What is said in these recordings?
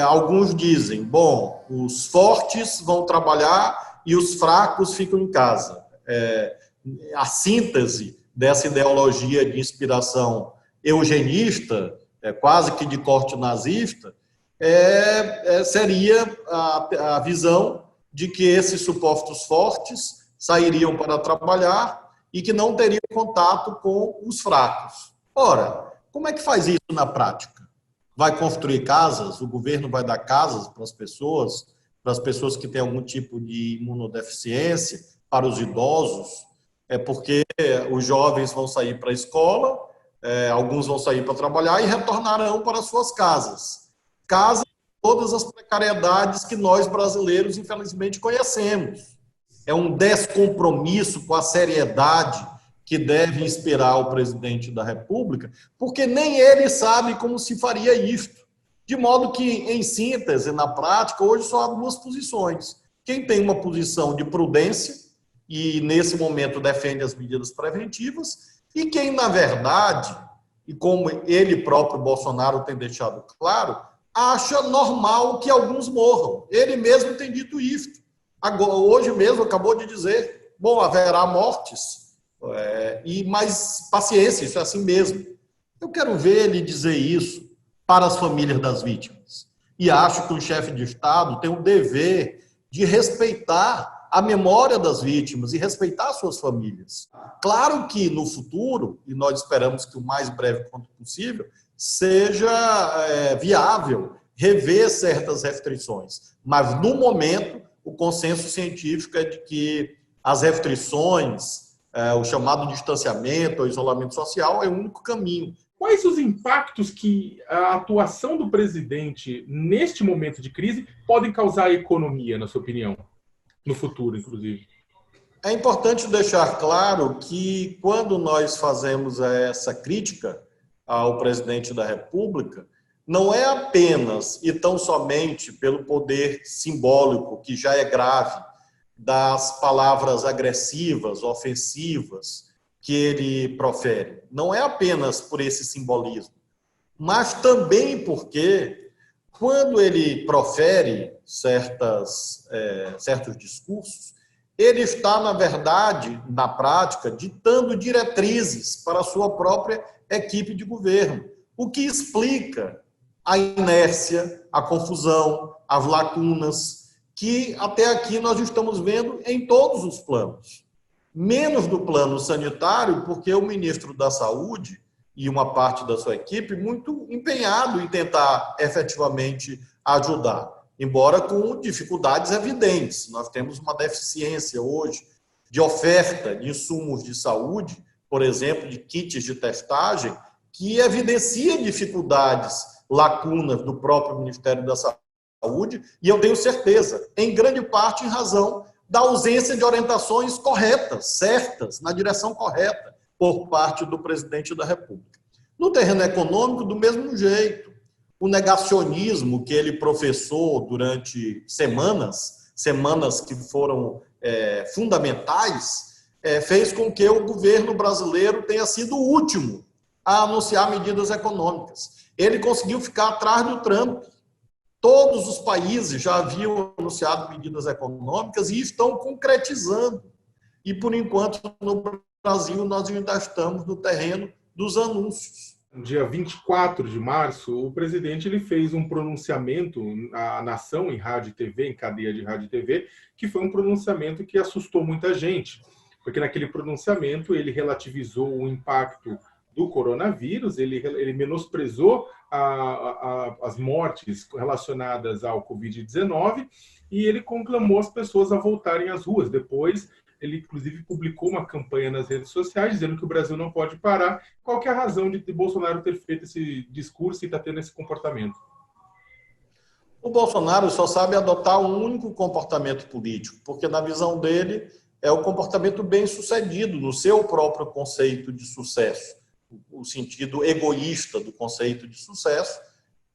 alguns dizem, bom, os fortes vão trabalhar e os fracos ficam em casa. A síntese dessa ideologia de inspiração eugenista, quase que de corte nazista, seria a visão de que esses supostos fortes sairiam para trabalhar e que não teriam contato com os fracos. Ora, como é que faz isso na prática? Vai construir casas? O governo vai dar casas para as pessoas que têm algum tipo de imunodeficiência, para os idosos? Porque os jovens vão sair para a escola, alguns vão sair para trabalhar e retornarão para suas casas. Casas com todas as precariedades que nós brasileiros, infelizmente, conhecemos. É um descompromisso com a seriedade que deve inspirar o presidente da República, porque nem ele sabe como se faria isto. De modo que, em síntese, na prática, hoje só há duas posições. Quem tem uma posição de prudência e, nesse momento, defende as medidas preventivas, e quem, na verdade, e como ele próprio, Bolsonaro, tem deixado claro, acha normal que alguns morram. Ele mesmo tem dito isto. Agora, hoje mesmo acabou de dizer, bom, haverá mortes, mas paciência, isso é assim mesmo. Eu quero ver ele dizer isso para as famílias das vítimas. E acho que o chefe de Estado tem o dever de respeitar a memória das vítimas e respeitar suas famílias. Claro que no futuro, e nós esperamos que o mais breve quanto possível, seja viável rever certas restrições. Mas, no momento, o consenso científico é de que as restrições, o chamado distanciamento, o isolamento social, é o único caminho. Quais os impactos que a atuação do presidente neste momento de crise podem causar à economia, na sua opinião? No futuro, inclusive. É importante deixar claro que, quando nós fazemos essa crítica ao presidente da República, não é apenas e tão somente pelo poder simbólico, que já é grave, das palavras agressivas, ofensivas, que ele profere. Não é apenas por esse simbolismo, mas também porque, quando ele profere certos discursos, ele está, na verdade, na prática, ditando diretrizes para a sua própria equipe de governo, o que explica a inércia, a confusão, as lacunas, que até aqui nós estamos vendo em todos os planos. Menos do plano sanitário, porque o ministro da Saúde e uma parte da sua equipe muito empenhado em tentar efetivamente ajudar, embora com dificuldades evidentes. Nós temos uma deficiência hoje de oferta de insumos de saúde, por exemplo, de kits de testagem, que evidencia dificuldades, lacunas do próprio Ministério da Saúde, e eu tenho certeza, em grande parte em razão da ausência de orientações corretas, certas, na direção correta, por parte do presidente da República. No terreno econômico, do mesmo jeito. O negacionismo que ele professou durante semanas que foram fundamentais, fez com que o governo brasileiro tenha sido o último a anunciar medidas econômicas. Ele conseguiu ficar atrás do Trump. Todos os países já haviam anunciado medidas econômicas e estão concretizando. E, por enquanto, no Brasil, nós ainda estamos no terreno dos anúncios. No dia 24 de março, o presidente ele fez um pronunciamento à nação em rádio e TV, em cadeia de rádio e TV, que foi um pronunciamento que assustou muita gente, porque naquele pronunciamento ele relativizou o impacto do coronavírus, ele menosprezou as mortes relacionadas ao Covid-19 e ele conclamou as pessoas a voltarem às ruas. Depois, ele, inclusive, publicou uma campanha nas redes sociais dizendo que o Brasil não pode parar. Qual que é a razão de Bolsonaro ter feito esse discurso e estar tendo esse comportamento? O Bolsonaro só sabe adotar um único comportamento político, porque, na visão dele, é o comportamento bem-sucedido no seu próprio conceito de sucesso, o sentido egoísta do conceito de sucesso,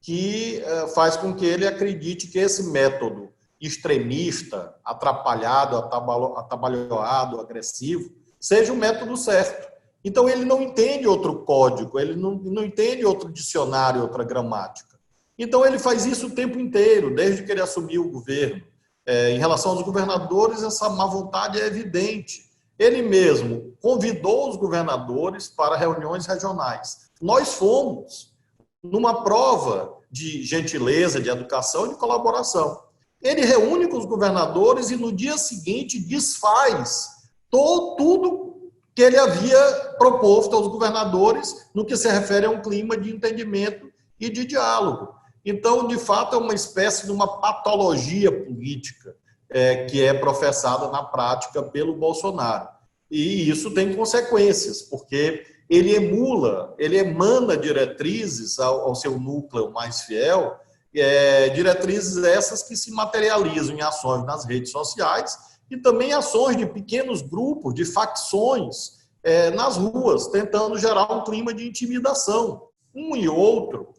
que faz com que ele acredite que esse método extremista, atrapalhado, atabalhoado, agressivo, seja o método certo. Então, ele não entende outro código, ele não entende outro dicionário, outra gramática. Então, ele faz isso o tempo inteiro, desde que ele assumiu o governo. Em relação aos governadores, essa má vontade é evidente. Ele mesmo convidou os governadores para reuniões regionais. Nós fomos numa prova de gentileza, de educação e de colaboração. Ele reúne com os governadores e no dia seguinte desfaz tudo que ele havia proposto aos governadores no que se refere a um clima de entendimento e de diálogo. Então, de fato, é uma espécie de uma patologia política que é professada na prática pelo Bolsonaro. E isso tem consequências, porque ele emana diretrizes ao seu núcleo mais fiel, diretrizes essas que se materializam em ações nas redes sociais e também ações de pequenos grupos, de facções nas ruas, tentando gerar um clima de intimidação. Um e outro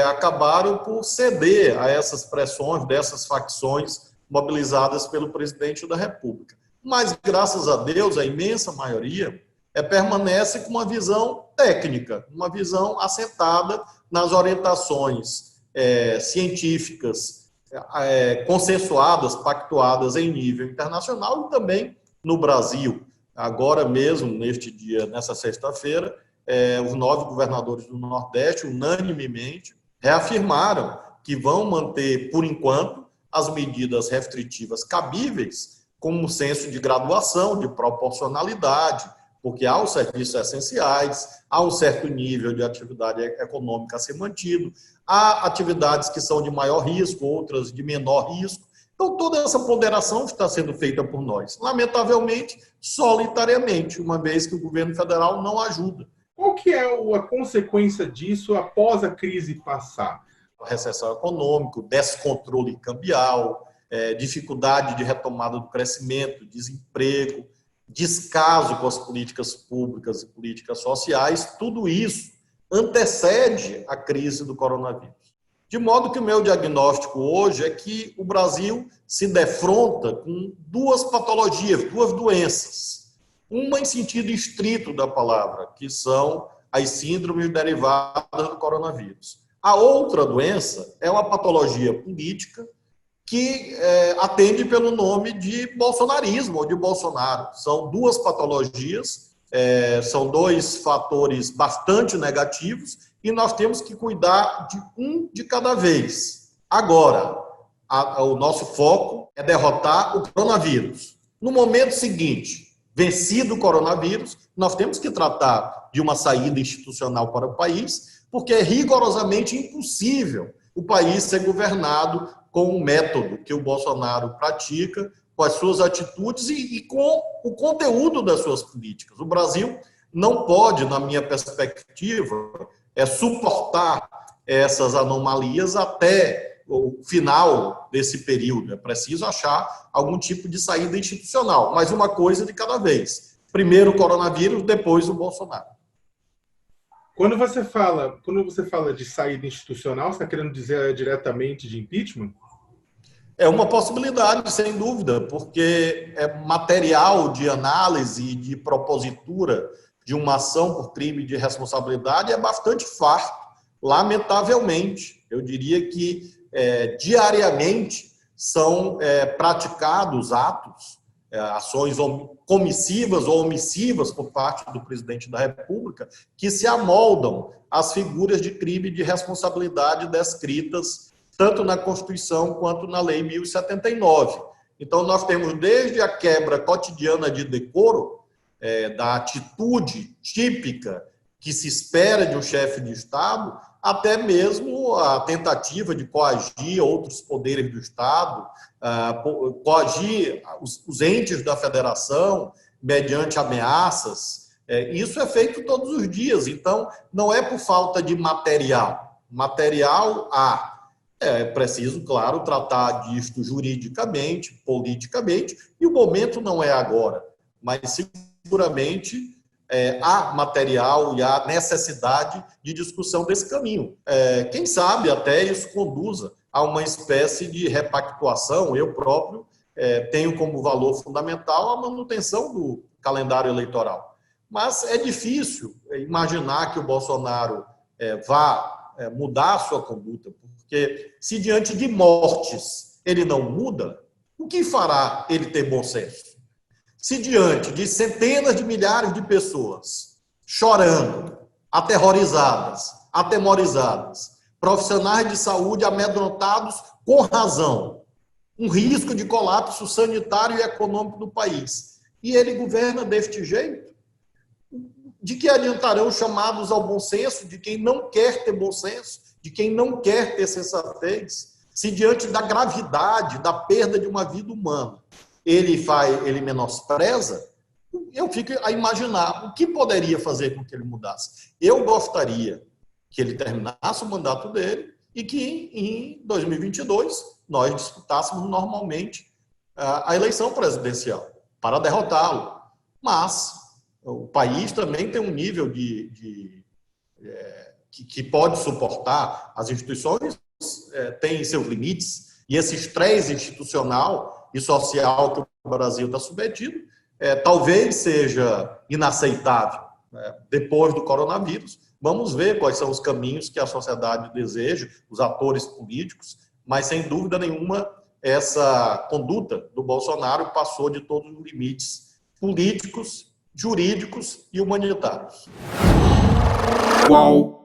acabaram por ceder a essas pressões dessas facções mobilizadas pelo presidente da República. Mas, graças a Deus, a imensa maioria permanece com uma visão técnica, uma visão assentada nas orientações científicas consensuadas, pactuadas em nível internacional e também no Brasil. Agora mesmo, nessa sexta-feira, os 9 governadores do Nordeste, unanimemente, reafirmaram que vão manter, por enquanto, as medidas restritivas cabíveis, como o senso de graduação, de proporcionalidade, porque há os serviços essenciais, há um certo nível de atividade econômica a ser mantido, há atividades que são de maior risco, outras de menor risco. Então, toda essa ponderação está sendo feita por nós, lamentavelmente, solitariamente, uma vez que o governo federal não ajuda. Qual que é a consequência disso após a crise passar? A recessão econômica, descontrole cambial, dificuldade de retomada do crescimento, desemprego, descaso com as políticas públicas e políticas sociais, tudo isso antecede a crise do coronavírus. De modo que o meu diagnóstico hoje é que o Brasil se defronta com 2 patologias, 2 doenças. Uma em sentido estrito da palavra, que são as síndromes derivadas do coronavírus. A outra doença é uma patologia política que atende pelo nome de bolsonarismo ou de Bolsonaro. São 2 patologias, são 2 fatores bastante negativos e nós temos que cuidar de um de cada vez. Agora, o nosso foco é derrotar o coronavírus. No momento seguinte, vencido o coronavírus, nós temos que tratar de uma saída institucional para o país, porque é rigorosamente impossível o país ser governado com o método que o Bolsonaro pratica, com as suas atitudes e com o conteúdo das suas políticas. O Brasil não pode, na minha perspectiva, suportar essas anomalias até o final desse período. É preciso achar algum tipo de saída institucional, mas uma coisa de cada vez. Primeiro o coronavírus, depois o Bolsonaro. Quando você fala de saída institucional, você está querendo dizer diretamente de impeachment? É uma possibilidade, sem dúvida, porque material de análise, de propositura de uma ação por crime de responsabilidade é bastante farto, lamentavelmente. Eu diria que diariamente são praticados atos, ações comissivas ou omissivas por parte do presidente da República que se amoldam às figuras de crime de responsabilidade descritas tanto na Constituição quanto na Lei 1079. Então, nós temos desde a quebra cotidiana de decoro, da atitude típica que se espera de um chefe de Estado, até mesmo a tentativa de coagir outros poderes do Estado, coagir os entes da federação mediante ameaças. Isso é feito todos os dias, então não é por falta de material. Material há. É preciso, claro, tratar disto juridicamente, politicamente, e o momento não é agora, mas seguramente há material e há necessidade de discussão desse caminho. Quem sabe até isso conduza a uma espécie de repactuação. Eu próprio tenho como valor fundamental a manutenção do calendário eleitoral. Mas é difícil imaginar que o Bolsonaro vá mudar a sua conduta, porque Porque se diante de mortes ele não muda, o que fará ele ter bom senso? Se diante de centenas de milhares de pessoas chorando, aterrorizadas, atemorizadas, profissionais de saúde amedrontados com razão, um risco de colapso sanitário e econômico do país, e ele governa deste jeito, de que adiantarão os chamados ao bom senso de quem não quer ter bom senso, de quem não quer ter sensatez, se diante da gravidade, da perda de uma vida humana, ele menospreza? Eu fico a imaginar o que poderia fazer com que ele mudasse. Eu gostaria que ele terminasse o mandato dele e que em 2022 nós disputássemos normalmente a eleição presidencial para derrotá-lo. Mas o país também tem um nível que pode suportar, as instituições têm seus limites, e esse estresse institucional e social que o Brasil está submetido talvez seja inaceitável, né? Depois do coronavírus, vamos ver quais são os caminhos que a sociedade deseja, os atores políticos, mas sem dúvida nenhuma essa conduta do Bolsonaro passou de todos os limites políticos, jurídicos e humanitários. Qual